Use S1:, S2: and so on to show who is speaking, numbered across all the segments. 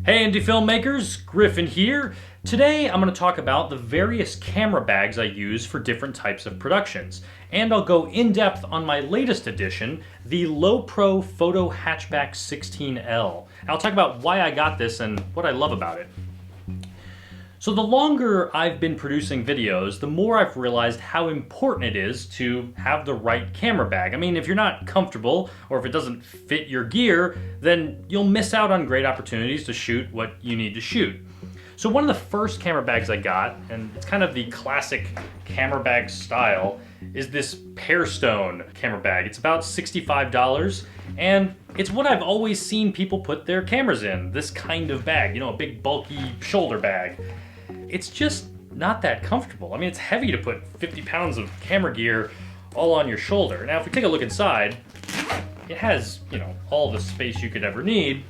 S1: Hey indie filmmakers, Griffin here. Today I'm going to talk about the various camera bags I use for different types of productions. And I'll go in depth on my latest edition, the Lowepro Photo Hatchback 16L. And I'll talk about why I got this and what I love about it. So the longer I've been producing videos, the more I've realized how important it is to have the right camera bag. I mean, if you're not comfortable or if it doesn't fit your gear, then you'll miss out on great opportunities to shoot what you need to shoot. So one of the first camera bags I got, and it's kind of the classic camera bag style, is this Pearstone camera bag. It's about $65, and it's what I've always seen people put their cameras in, this kind of bag, you know, a big bulky shoulder bag. It's just not that comfortable. I mean, it's heavy to put 50 pounds of camera gear all on your shoulder. Now, if we take a look inside, it has, you know, all the space you could ever need.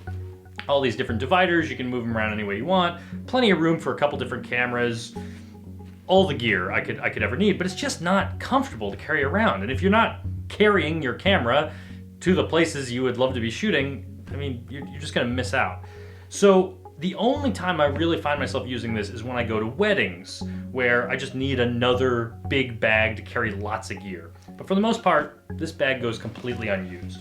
S1: All these different dividers, you can move them around any way you want. Plenty of room for a couple different cameras. All the gear I could ever need, but it's just not comfortable to carry around. And if you're not carrying your camera to the places you would love to be shooting, I mean, you're just gonna miss out. So the only time I really find myself using this is when I go to weddings, where I just need another big bag to carry lots of gear. But for the most part, this bag goes completely unused.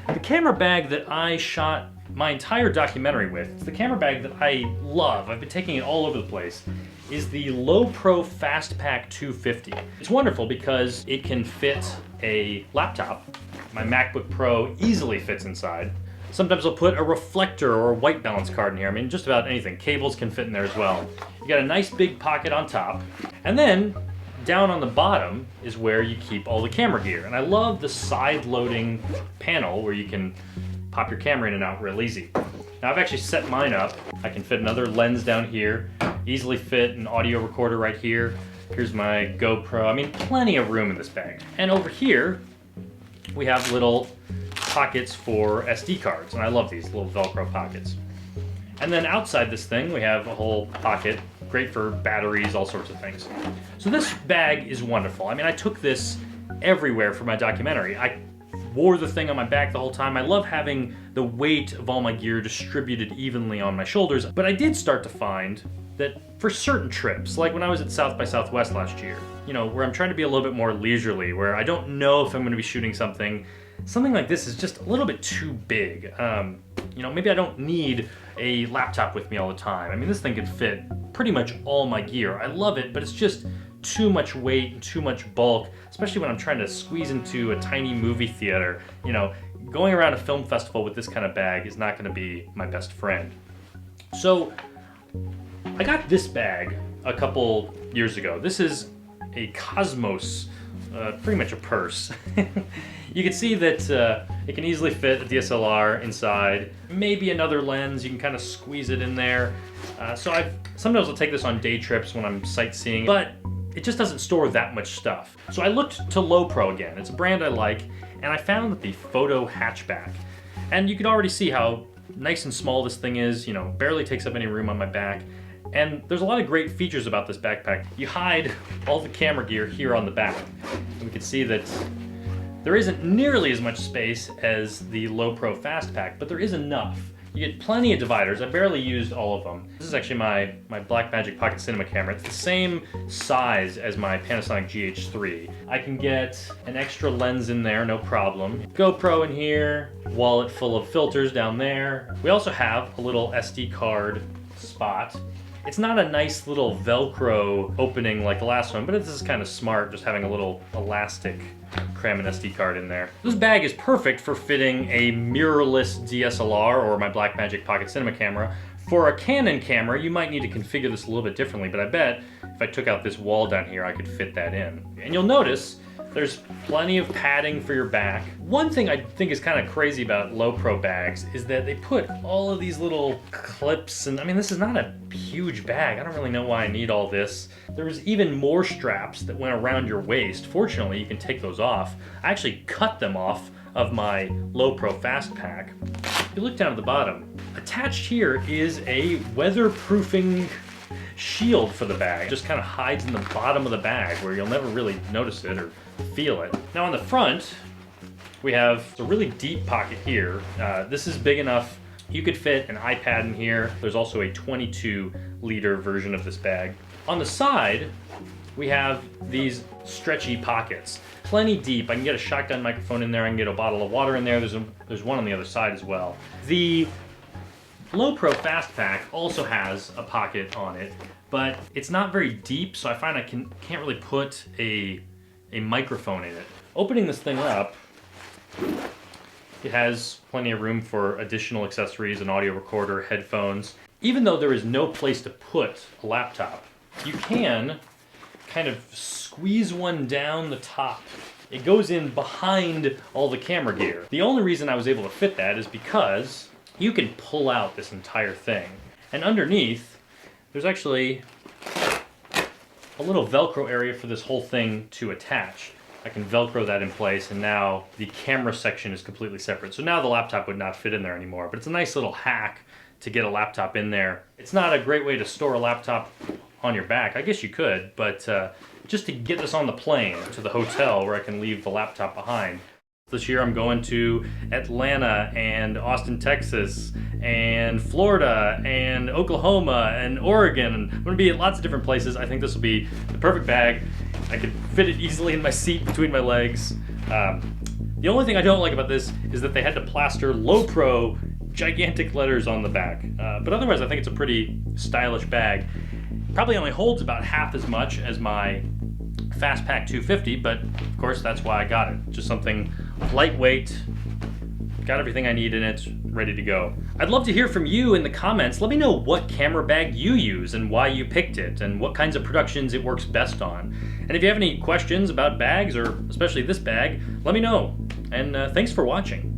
S1: The camera bag that I shot my entire documentary with, it's the camera bag that I love, I've been taking it all over the place, is the Lowepro Fastpack 250. It's wonderful because it can fit a laptop. My MacBook Pro easily fits inside. Sometimes I'll put a reflector or a white balance card in here. I mean, just about anything. Cables can fit in there as well. You got a nice big pocket on top. And then down on the bottom is where you keep all the camera gear. And I love the side loading panel where you can pop your camera in and out real easy. Now I've actually set mine up. I can fit another lens down here, easily fit an audio recorder right here. Here's my GoPro. I mean, plenty of room in this bag. And over here, we have little pockets for SD cards, and I love these little Velcro pockets. And then outside this thing, we have a whole pocket, great for batteries, all sorts of things. So this bag is wonderful. I mean, I took this everywhere for my documentary. I wore the thing on my back the whole time. I love having the weight of all my gear distributed evenly on my shoulders, but I did start to find that for certain trips, like when I was at South by Southwest last year, you know, where I'm trying to be a little bit more leisurely, where I don't know if I'm gonna be shooting something like this is just a little bit too big. You know, maybe I don't need a laptop with me all the time. I mean, this thing could fit pretty much all my gear. I love it, but it's just too much weight and too much bulk, especially when I'm trying to squeeze into a tiny movie theater. You know, going around a film festival with this kind of bag is not gonna be my best friend. So I got this bag a couple years ago. This is a Cosmos, pretty much a purse. You can see that it can easily fit a DSLR inside, maybe another lens, you can kind of squeeze it in there. Sometimes I'll take this on day trips when I'm sightseeing, but it just doesn't store that much stuff. So I looked to Lowepro again. It's a brand I like, and I found that the Photo Hatchback. And you can already see how nice and small this thing is, you know, barely takes up any room on my back. And there's a lot of great features about this backpack. You hide all the camera gear here on the back. And we can see that there isn't nearly as much space as the Lowepro Fastpack, but there is enough. You get plenty of dividers. I barely used all of them. This is actually my Blackmagic Pocket Cinema camera. It's the same size as my Panasonic GH3. I can get an extra lens in there, no problem. GoPro in here, wallet full of filters down there. We also have a little SD card spot. It's not a nice little Velcro opening like the last one, but this is kind of smart, just having a little elastic cram an SD card in there. This bag is perfect for fitting a mirrorless DSLR or my Blackmagic Pocket Cinema camera. For a Canon camera, you might need to configure this a little bit differently, but I bet if I took out this wall down here, I could fit that in. And you'll notice there's plenty of padding for your back. One thing I think is kind of crazy about Lowepro bags is that they put all of these little clips, and I mean, this is not a huge bag. I don't really know why I need all this. There's even more straps that went around your waist. Fortunately, you can take those off. I actually cut them off of my Lowepro Fastpack. If you look down at the bottom, attached here is a weatherproofing shield for the bag. It just kind of hides in the bottom of the bag where you'll never really notice it or feel it. Now on the front, we have a really deep pocket here. This is big enough You could fit an iPad in here. There's also a 22-liter version of this bag. On the side, we have these stretchy pockets. Plenty deep. I can get a shotgun microphone in there. I can get a bottle of water in there. There's one on the other side as well. The Lowepro Fastpack also has a pocket on it, but it's not very deep, so I find I can't really put a microphone in it. Opening this thing up, it has plenty of room for additional accessories, an audio recorder, headphones. Even though there is no place to put a laptop, you can kind of squeeze one down the top. It goes in behind all the camera gear. The only reason I was able to fit that is because you can pull out this entire thing. And underneath, there's actually a little Velcro area for this whole thing to attach. I can Velcro that in place, and now the camera section is completely separate. So now the laptop would not fit in there anymore, but it's a nice little hack to get a laptop in there. It's not a great way to store a laptop on your back. I guess you could, but just to get this on the plane to the hotel where I can leave the laptop behind. This year I'm going to Atlanta and Austin, Texas, and Florida, and Oklahoma, and Oregon. And I'm gonna be at lots of different places. I think this will be the perfect bag. I could fit it easily in my seat between my legs. The only thing I don't like about this is that they had to plaster Lowepro gigantic letters on the back. But otherwise I think it's a pretty stylish bag. Probably only holds about half as much as my Fastpack 250, but of course that's why I got it. Just something lightweight, got everything I need in it, ready to go. I'd love to hear from you in the comments. Let me know what camera bag you use and why you picked it and what kinds of productions it works best on. And if you have any questions about bags, or especially this bag, let me know. And thanks for watching.